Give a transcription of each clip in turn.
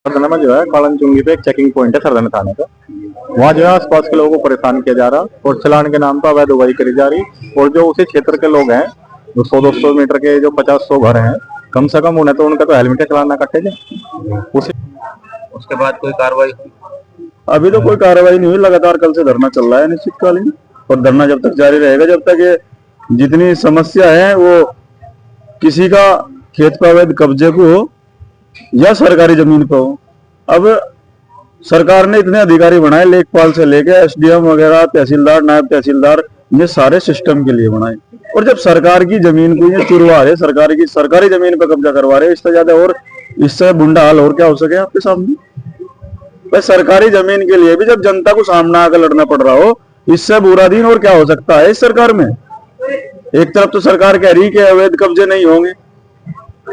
सरदना में जो है कालन चुंगी पे एक चेकिंग पॉइंट है सरदना थाने का। वहाँ जो है आसपास के लोगों को परेशान किया जा रहा और चलान के नाम पर अवैध उगाही करी जा रही। और जो उसी क्षेत्र के लोग हैं जो 100-200 मीटर के जो 50-100 घर हैं, कम से कम उन्हें तो उनका तो हेलमेट चलाना कटे थे। उसी उसके बाद कोई कार्रवाई? अभी तो कोई कार्रवाई नहीं हुई। लगातार कल से धरना चल रहा है अनिश्चितकालीन, और धरना जब तक जारी रहेगा जब तक ये जितनी समस्या है वो किसी का खेत पर अवैध कब्जे को हो या सरकारी जमीन पर हो। अब सरकार ने इतने अधिकारी बनाए, लेखपाल से लेके एसडीएम वगैरह, तहसीलदार, नायब तहसीलदार, ये सारे सिस्टम के लिए बनाए। और जब सरकार की जमीन को ये चुरवा रहे, सरकारी जमीन पर कब्जा करवा रहे, इससे ज्यादा और इससे बुंडा हाल और क्या हो सके आपके सामने। भाई सरकारी जमीन के लिए भी जब जनता को सामना आकर लड़ना पड़ रहा हो, इससे बुरा दिन और क्या हो सकता है इस सरकार में। एक तरफ तो सरकार कह रही कि अवैध कब्जे नहीं होंगे,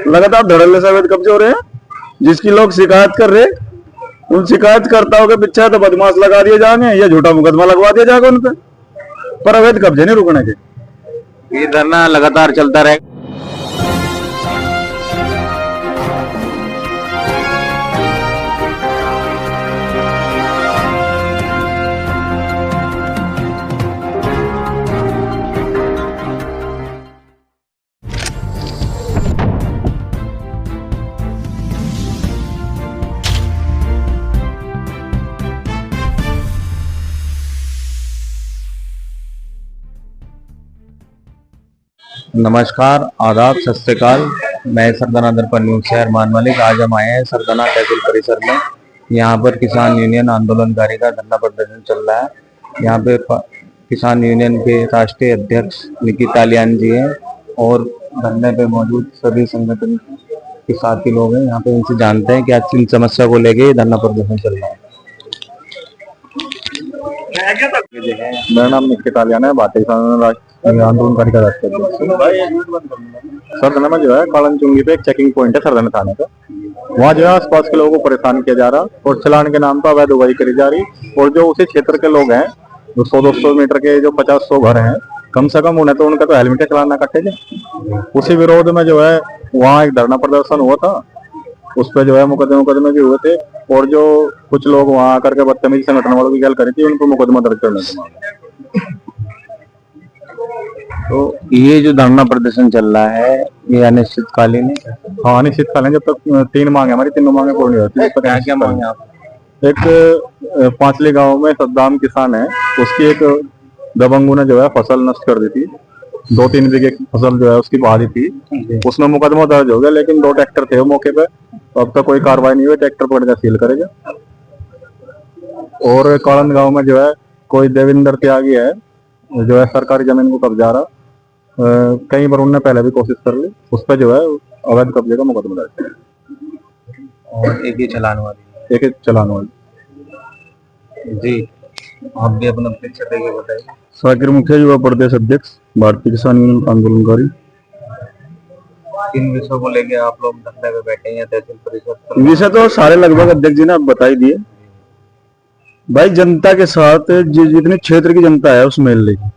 लगातार धड़ल्ले से अवैध कब्जे हो रहे हैं। जिसकी लोग शिकायत कर रहे, उन शिकायतकर्ताओं के पीछे तो बदमाश लगा दिए जाएंगे या झूठा मुकदमा लगवा दिया जाएगा उन पर अवैध कब्जे नहीं रुकने के। ये धरना लगातार चलता रहेगा। नमस्कार, आदाब, सत श्री अकाल। मैं सरदना दर्पण न्यूज से अरमान मलिक। आज हम आए हैं सरदना तहसील परिसर में। यहाँ पर किसान यूनियन आंदोलनकारी का धरना प्रदर्शन चल रहा है। यहाँ पे किसान यूनियन के राष्ट्रीय अध्यक्ष निकित तालियान जी हैं और धरने पे मौजूद सभी संगठन के साथी लोग हैं। यहाँ पे इनसे जानते हैं कि आज इन समस्या को लेके धरना प्रदर्शन चल रहा है। मेरा नाम निकित तालियान है, भारतीय किसान आंदोलनकारी का राष्ट्रीय अध्यक्ष। सरदना में जो है कालन चुंगी पे एक चेकिंग पॉइंट है सरदना थाने का। वहाँ जो है आसपास के लोगों को परेशान किया जा रहा और चलान के नाम पर अवैध उगाही करी जा रही। और जो उसी क्षेत्र के लोग हैं जो 100-200 मीटर के जो 50-100 घर हैं, कम से कम उन्हें तो उनका तो हेलमेट चलाना कटे थे। उसी विरोध में जो है वहाँ एक धरना प्रदर्शन हुआ था। उस पर जो है मुकदमे भी हुए थे और जो कुछ लोग वहाँ आकर के बदतमीजी संगठन वालों की गल करी थी, उनको मुकदमा दर्ज करने के मामले। तो ये जो धरना प्रदर्शन चल रहा है ये अनिश्चितकालीन है? हाँ, अनिश्चितकालीन। जब तक 3 मांगे, हमारी 3 मांगे पूर्ण नहीं होती। क्या क्या मांगे आप? एक पांचली गांव में सद्दाम किसान है, उसकी एक दबंगों ने जो है फसल नष्ट कर दी थी। 2-3 बीघे फसल जो है उसकी बहा दी थी। उसमें मुकदमा दर्ज हो गया, लेकिन 2 ट्रैक्टर थे मौके पे। तो अब तक कोई कार्रवाई नहीं हुई। ट्रैक्टर पकड़ सील करेगा। और कालन गांव में जो है कोई देवेंद्र त्यागी है जो है सरकारी जमीन को कब्जा रहा। कई बार उन्होंने पहले भी कोशिश कर ली, उस पर जो है अवैध कब्जे का मुकदमा दर्ज है। और एक ही चलान वाली जी। आप भी अपना परिचय देके बताइए। साकिर मुखिया, युवा प्रदेश अध्यक्ष, भारतीय किसान यूनियन आंदोलनकारी। किन विषयों को लेके आप लोग धरने पे बैठे हैं तहसील परिषद? विषय तो सारे लगभग अध्यक्ष जी ने आप बता ही दिए। भाई जनता के साथ जितने क्षेत्र की जनता है उस मेल लेगी,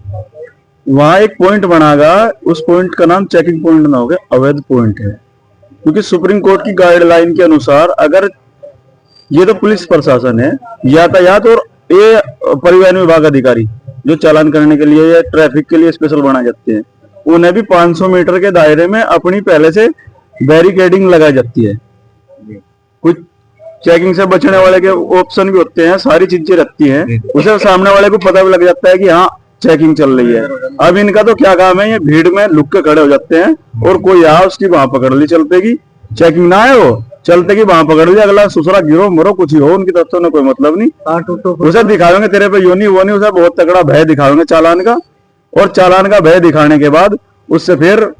वहां एक पॉइंट बनागा। उस पॉइंट का नाम चेकिंग पॉइंट ना होगा, अवैध पॉइंट है। क्योंकि सुप्रीम कोर्ट की गाइडलाइन के अनुसार अगर ये तो पुलिस प्रशासन है, यातायात और ये परिवहन विभाग अधिकारी जो चालान करने के लिए या ट्रैफिक के लिए स्पेशल बनाए जाते हैं, उन्हें भी 500 मीटर के दायरे में अपनी पहले से बैरिकेडिंग लगाई जाती है। कुछ चेकिंग से बचने वाले के ऑप्शन भी होते हैं, सारी चीजें रहती हैं। उसे सामने वाले को पता भी लग जाता है कि हाँ चेकिंग चल रही है। अब इनका तो क्या काम है, ये भीड़ में लुक के खड़े हो जाते हैं और कोई आ उसकी वहां पकड़ ली, चलते की चेकिंग ना है, वो चलते की वहां पकड़ ली। अगला दूसरा गिरो मरो कुछ ही हो, उनकी तरफ से कोई मतलब नहीं। उसे दिखावेंगे तेरे पे यो नहीं वो नहीं, उसे बहुत तगड़ा भय दिखावेंगे चालान का। और चालान का भय दिखाने के बाद उससे फिर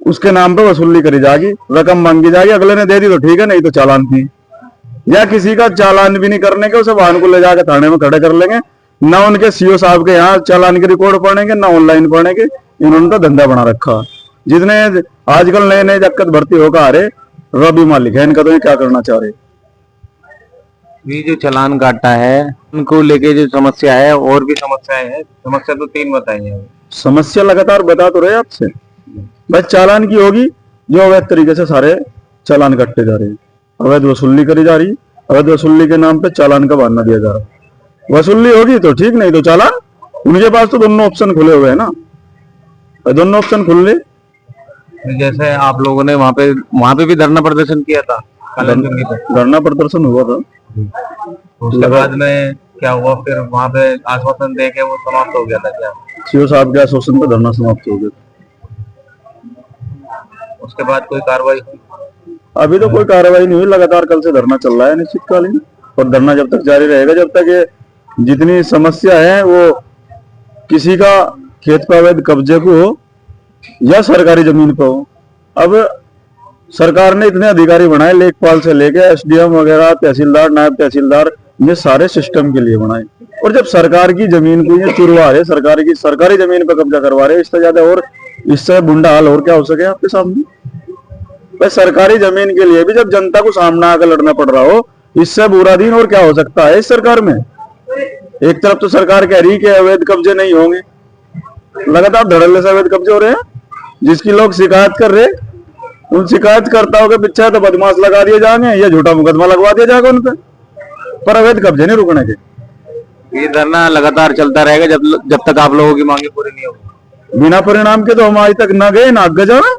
उसके नाम पे वसूली करी जाएगी, रकम मांगी जाएगी। अगले ने दे दी तो ठीक है, नहीं तो चालान थी। या किसी का चालान भी नहीं करने के, उसे वाहन को ले जाकर थाने में खड़े कर लेंगे। ना उनके सीओ साहब के यहाँ चालान के रिकॉर्ड पढ़ेंगे, ना ऑनलाइन पढ़ेंगे। इन्होंने तो धंधा बना रखा। जितने आजकल नए नए जक्कत भर्ती होकर आ रहे, रबी मालिक है इनका। तो ये क्या करना चाह रहे? ये जो चालान काटा है उनको लेके जो समस्या है, और भी समस्याएं हैं। समस्या तो 3 बताई है। समस्या लगातार बता तो रहे आपसे। बस चालान की होगी, जो अवैध तरीके से सारे चालान कटते जा रहे हैं। अवैध वसूली करी जा रही है। अवैध वसूली के नाम पे चालान का बहाना दिया जा रहा है। वसूली होगी तो ठीक, नहीं तो चालान। उनके पास तो दोनों ऑप्शन खुले हुए हैं ना, दोनों ऑप्शन खुल ले। जैसे आप लोगों ने वहाँ पे भी धरना प्रदर्शन किया था, कालाचुंगी पे धरना प्रदर्शन हुआ था। उसके बाद में क्या हुआ फिर? वहाँ पे आश्वासन दे के वो समाप्त हो गया था क्या? सीओ साहब के आश्वासन पर धरना समाप्त हो गया। उसके बाद कोई कार्रवाई हुई? अभी तो कोई कार्रवाई नहीं हुई। लगातार कल से धरना चल रहा है अनिश्चितकालीन, और धरना जब तक जारी रहेगा, जब तक ये जितनी समस्या है वो किसी का खेत पर अवैध कब्जे को हो या सरकारी जमीन पर हो। अब सरकार ने इतने अधिकारी बनाए, लेखपाल से लेके एसडीएम वगैरह, तहसीलदार, नायब तहसीलदार, ये सारे सिस्टम के लिए बनाए। और जब सरकार की जमीन को ये चुरवा रहे, सरकारी जमीन पर कब्जा करवा रहे, इससे ज्यादा और इससे बुंडा हाल और क्या हो सके आपके सामने? भाई सरकारी जमीन के लिए भी जब जनता को सामना आकर लड़ना पड़ रहा हो, इससे बुरा दिन और क्या हो सकता है इस सरकार में? एक तरफ तो सरकार कह रही कि अवैध कब्जे नहीं होंगे, लगातार धड़ल्ले से अवैध कब्जे हो रहे हैं। जिसकी लोग शिकायत कर रहे, उन शिकायतकर्ताओं के पीछे तो बदमाश लगा दिए जाएंगे या झूठा मुकदमा लगवा दिया जाएगा उन पर अवैध कब्जे नहीं रुकने के। ये धरना लगातार चलता रहेगा जब तक आप लोगों की मांगे पूरी नहीं होगी। बिना परिणाम के तो हम आज तक ना गए ना आगे जाना।